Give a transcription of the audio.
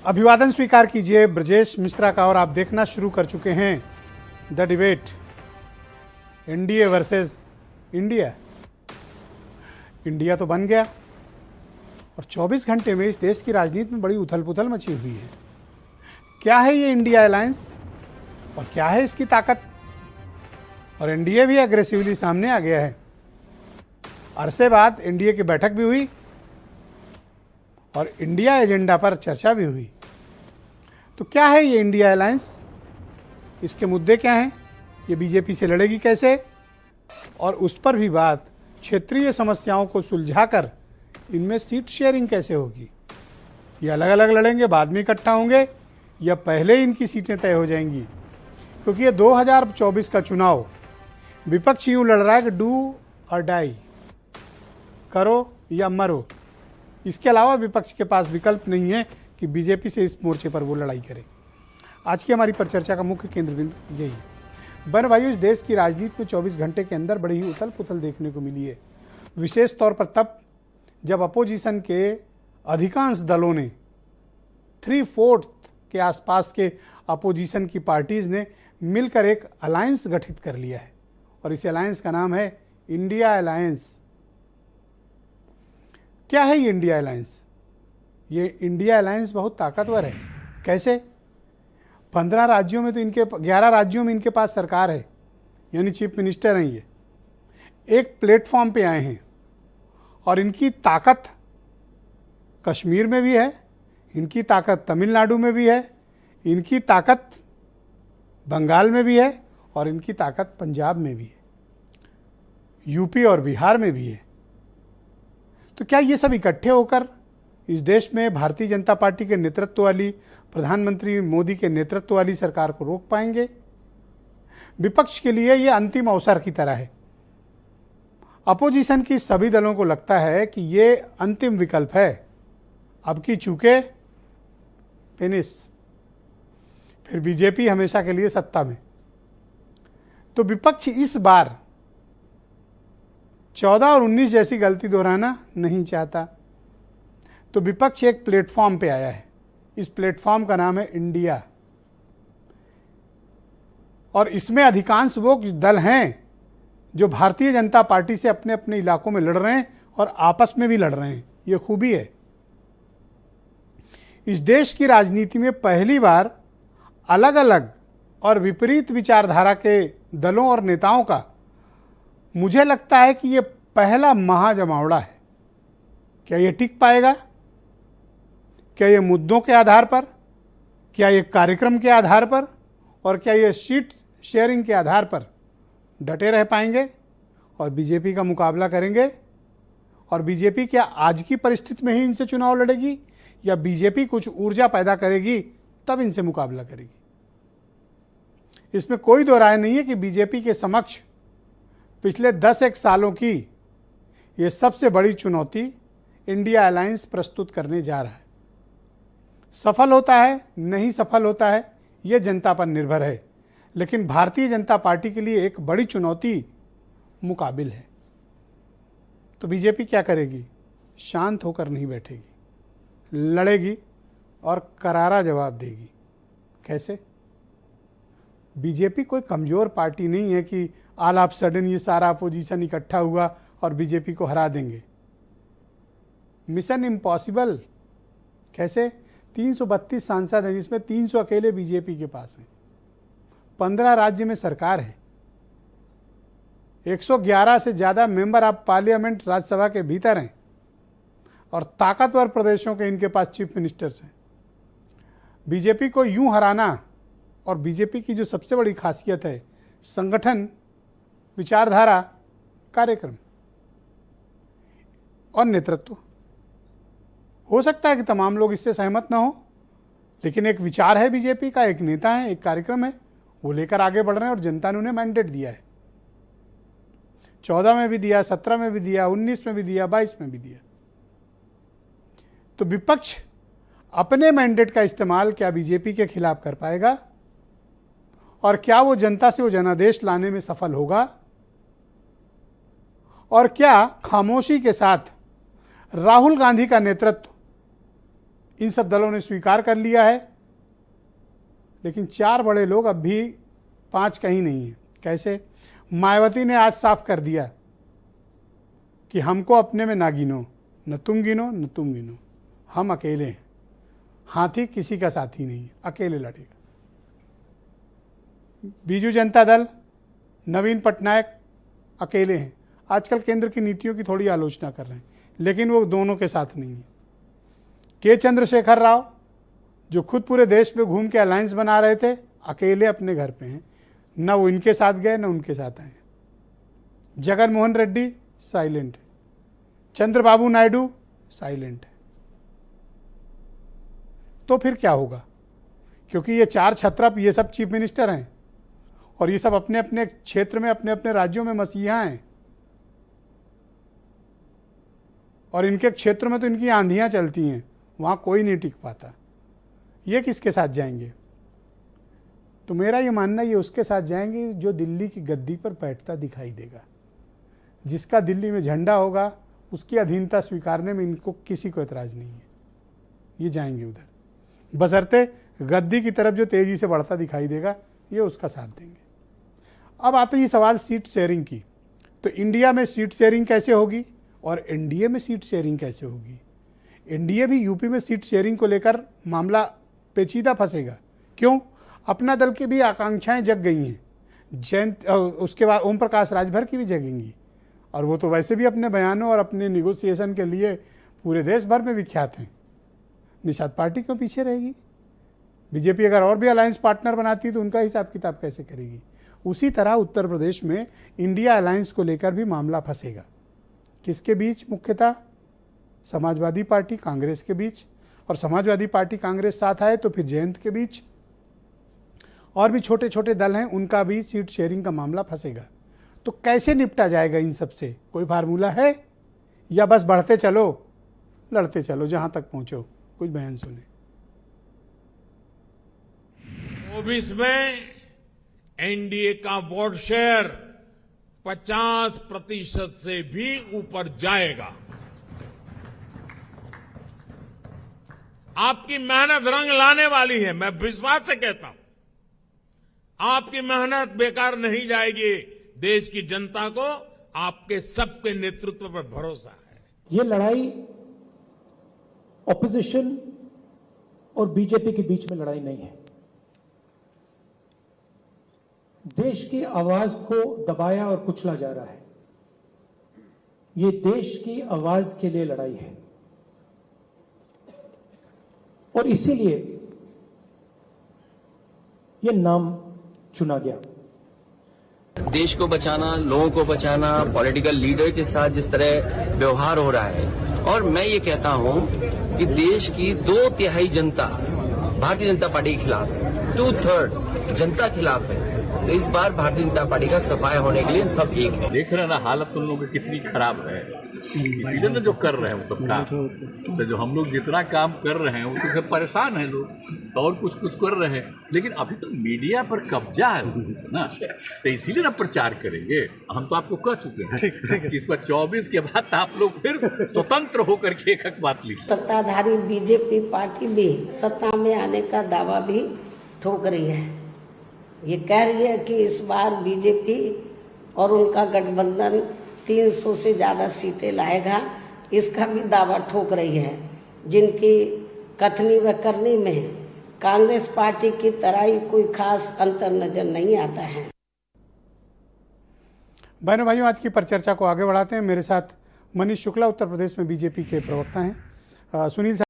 अभिवादन स्वीकार कीजिए ब्रजेश मिश्रा का। और आप देखना शुरू कर चुके हैं the debate, NDA versus India. India तो बन गया और 24 घंटे में इस देश की राजनीति में बड़ी उथल पुथल मची हुई है। क्या है ये इंडिया अलायंस और क्या है इसकी ताकत? और एनडीए भी एग्रेसिवली सामने आ गया है। अरसे बाद एनडीए की बैठक भी हुई और इंडिया एजेंडा पर चर्चा भी हुई। तो क्या है ये इंडिया अलायंस? इसके मुद्दे क्या हैं? ये बीजेपी से लड़ेगी कैसे? और उस पर भी बात, क्षेत्रीय समस्याओं को सुलझाकर इनमें सीट शेयरिंग कैसे होगी? ये अलग अलग लड़ेंगे, बाद में इकट्ठा होंगे, या पहले इनकी सीटें तय हो जाएंगी? क्योंकि ये 2024 का चुनाव विपक्ष यूँ लड़ रहा है कि डू और डाई, करो या मरो। इसके अलावा विपक्ष के पास विकल्प नहीं है कि बीजेपी से इस मोर्चे पर वो लड़ाई करे। आज की हमारी परिचर्चा का मुख्य केंद्र बिंदु यही है। बहन भाइयों, इस देश की राजनीति में 24 घंटे के अंदर बड़ी ही उथल पुथल देखने को मिली है। विशेष तौर पर तब जब अपोजिशन के अधिकांश दलों ने 3/4 के आसपास के अपोजिशन की पार्टीज़ ने मिलकर एक अलायंस गठित कर लिया है और इस अलायंस का नाम है इंडिया अलायंस। क्या है ये इंडिया अलायंस? ये इंडिया अलायंस बहुत ताकतवर है। कैसे? 15 राज्यों में तो 11 राज्यों में इनके पास सरकार है, यानी चीफ मिनिस्टर हैं। ये एक प्लेटफॉर्म पे आए हैं और इनकी ताकत कश्मीर में भी है, इनकी ताकत तमिलनाडु में भी है, इनकी ताकत बंगाल में भी है और इनकी ताकत पंजाब में भी है, यूपी और बिहार में भी है। तो क्या ये सब इकट्ठे होकर इस देश में भारतीय जनता पार्टी के नेतृत्व वाली, प्रधानमंत्री मोदी के नेतृत्व वाली सरकार को रोक पाएंगे? विपक्ष के लिए ये अंतिम अवसर की तरह है। अपोजिशन की सभी दलों को लगता है कि ये अंतिम विकल्प है। अब की चूके फिनिश, फिर बीजेपी हमेशा के लिए सत्ता में। तो विपक्ष इस बार 14 और 19 जैसी गलती दोहराना नहीं चाहता। तो विपक्ष एक प्लेटफॉर्म पे आया है। इस प्लेटफॉर्म का नाम है इंडिया और इसमें अधिकांश वो दल हैं जो भारतीय जनता पार्टी से अपने अपने इलाकों में लड़ रहे हैं और आपस में भी लड़ रहे हैं। ये खूबी है। इस देश की राजनीति में पहली बार अलग अलग और विपरीत विचारधारा के दलों और नेताओं का, मुझे लगता है कि ये पहला महाजमावड़ा है। क्या ये टिक पाएगा? क्या ये मुद्दों के आधार पर, क्या ये कार्यक्रम के आधार पर और क्या ये सीट शेयरिंग के आधार पर डटे रह पाएंगे और बीजेपी का मुकाबला करेंगे? और बीजेपी क्या आज की परिस्थिति में ही इनसे चुनाव लड़ेगी या बीजेपी कुछ ऊर्जा पैदा करेगी तब इनसे मुकाबला करेगी? इसमें कोई दो राय नहीं है कि बीजेपी के समक्ष पिछले 10-1 सालों की ये सबसे बड़ी चुनौती इंडिया अलायंस प्रस्तुत करने जा रहा है। सफल होता है, नहीं सफल होता है, ये जनता पर निर्भर है, लेकिन भारतीय जनता पार्टी के लिए एक बड़ी चुनौती मुकाबिल है। तो बीजेपी क्या करेगी? शांत होकर नहीं बैठेगी, लड़ेगी और करारा जवाब देगी। कैसे? बीजेपी कोई कमज़ोर पार्टी नहीं है कि ऑल ऑफ सडन ये सारा अपोजिशन इकट्ठा हुआ और बीजेपी को हरा देंगे। Mission impossible. कैसे? 332 सांसद हैं जिसमें 300 अकेले बीजेपी के पास हैं। 15 राज्य में सरकार है। 111 से ज़्यादा मेंबर ऑफ पार्लियामेंट राज्यसभा के भीतर हैं और ताकतवर प्रदेशों के इनके पास चीफ मिनिस्टर्स हैं। बीजेपी को यूं हराना, और बीजेपी की जो सबसे बड़ी खासियत है संगठन, विचारधारा, कार्यक्रम और नेतृत्व। हो सकता है कि तमाम लोग इससे सहमत ना हो, लेकिन एक विचार है बीजेपी का, एक नेता है, एक कार्यक्रम है, वो लेकर आगे बढ़ रहे हैं और जनता ने उन्हें मैंडेट दिया है। 14 में भी दिया, 17 में भी दिया, 19 में भी दिया, 22 में भी दिया। तो विपक्ष अपने मैंडेट का इस्तेमाल क्या बीजेपी के खिलाफ कर पाएगा और क्या वो जनता से वो जनादेश लाने में सफल होगा? और क्या खामोशी के साथ राहुल गांधी का नेतृत्व इन सब दलों ने स्वीकार कर लिया है, लेकिन 4 बड़े लोग अब भी 5 कहीं नहीं है। कैसे? मायावती ने आज साफ कर दिया कि हमको अपने में ना गिनो, न तुम गिनो न तुम गिनो, हम अकेले हैं। हाथी किसी का साथी नहीं है, अकेले लड़ेगा। बीजू जनता दल, नवीन पटनायक अकेले हैं। आजकल केंद्र की नीतियों की थोड़ी आलोचना कर रहे हैं, लेकिन वो दोनों के साथ नहीं है। के चंद्रशेखर राव, जो खुद पूरे देश में घूम के अलायंस बना रहे थे, अकेले अपने घर पे हैं। न वो इनके साथ गए न उनके साथ आए। जगन मोहन रेड्डी साइलेंट है, चंद्रबाबू नायडू साइलेंट है। तो फिर क्या होगा? क्योंकि ये 4 छत्रप, ये सब चीफ मिनिस्टर हैं और ये सब अपने अपने क्षेत्र में, अपने अपने राज्यों में मसीहा हैं, और इनके क्षेत्र में तो इनकी आंधियां चलती हैं, वहां कोई नहीं टिक पाता। ये किसके साथ जाएंगे? तो मेरा ये मानना, ये उसके साथ जाएंगे जो दिल्ली की गद्दी पर बैठता दिखाई देगा। जिसका दिल्ली में झंडा होगा, उसकी अधीनता स्वीकारने में इनको किसी को एतराज नहीं है। ये जाएंगे उधर, बशर्ते गद्दी की तरफ जो तेजी से बढ़ता दिखाई देगा, ये उसका साथ देंगे। अब आते ही सवाल सीट शेयरिंग की। तो इंडिया में सीट शेयरिंग कैसे होगी और एनडीए में सीट शेयरिंग कैसे होगी? एनडीए भी यूपी में सीट शेयरिंग को लेकर मामला पेचीदा फंसेगा। क्यों? अपना दल की भी आकांक्षाएं जग गई हैं, जयंत, उसके बाद ओम प्रकाश राजभर की भी जगेंगी, और वो तो वैसे भी अपने बयानों और अपने निगोसिएशन के लिए पूरे देश भर में विख्यात हैं। निषाद पार्टी क्यों पीछे रहेगी? बीजेपी अगर और भी अलायंस पार्टनर बनाती है तो उनका हिसाब किताब कैसे करेगी? उसी तरह उत्तर प्रदेश में इंडिया अलायंस को लेकर भी मामला फंसेगा। किसके बीच? मुख्यतः समाजवादी पार्टी कांग्रेस के बीच, और समाजवादी पार्टी कांग्रेस साथ आए तो फिर जयंत के बीच, और भी छोटे छोटे दल हैं, उनका भी सीट शेयरिंग का मामला फंसेगा। तो कैसे निपटा जाएगा इन सब से? कोई फार्मूला है या बस बढ़ते चलो, लड़ते चलो, जहां तक पहुंचो? कुछ बयान सुने। 24 में एनडीए का वोट शेयर 50% से भी ऊपर जाएगा। आपकी मेहनत रंग लाने वाली है, मैं विश्वास से कहता हूं। आपकी मेहनत बेकार नहीं जाएगी। देश की जनता को आपके सबके नेतृत्व पर भरोसा है। ये लड़ाई ऑपोजिशन और बीजेपी के बीच में लड़ाई नहीं है। देश की आवाज को दबाया और कुचला जा रहा है। ये देश की आवाज के लिए लड़ाई है, और इसीलिए ये नाम चुना गया। देश को बचाना, लोगों को बचाना, पॉलिटिकल लीडर के साथ जिस तरह व्यवहार हो रहा है, और मैं ये कहता हूं कि देश की 2/3 जनता भारतीय जनता पार्टी के खिलाफ है, 2/3 जनता खिलाफ है। तो इस बार भारतीय जनता पार्टी का सफाया होने के लिए सब एक है। देख रहे ना हालत उन लोगों की कितनी खराब है, इसीलिए ना जो कर रहे हैं वो सब काम। तो जो हम लोग जितना काम कर रहे हैं उससे परेशान हैं लोग, तो और कुछ कर रहे हैं, लेकिन अभी तो मीडिया पर कब्जा है ना, तो इसीलिए ना प्रचार करेंगे। हम तो आपको कह चुके हैं कि इस बार 24 के बाद आप लोग फिर स्वतंत्र होकर के एक बात लिखिए। सत्ताधारी बीजेपी पार्टी भी सत्ता में आने का दावा भी ठोक रही है। ये कह रही है कि इस बार बीजेपी और उनका गठबंधन 300 से ज्यादा सीटें लाएगा, इसका भी दावा ठोक रही है। जिनकी कथनी व करनी में कांग्रेस पार्टी की तरह ही कोई खास अंतर नजर नहीं आता है। बहनों भाइयों, आज की परिचर्चा को आगे बढ़ाते हैं। मेरे साथ मनीष शुक्ला उत्तर प्रदेश में बीजेपी के प्रवक्ता हैं, सुनील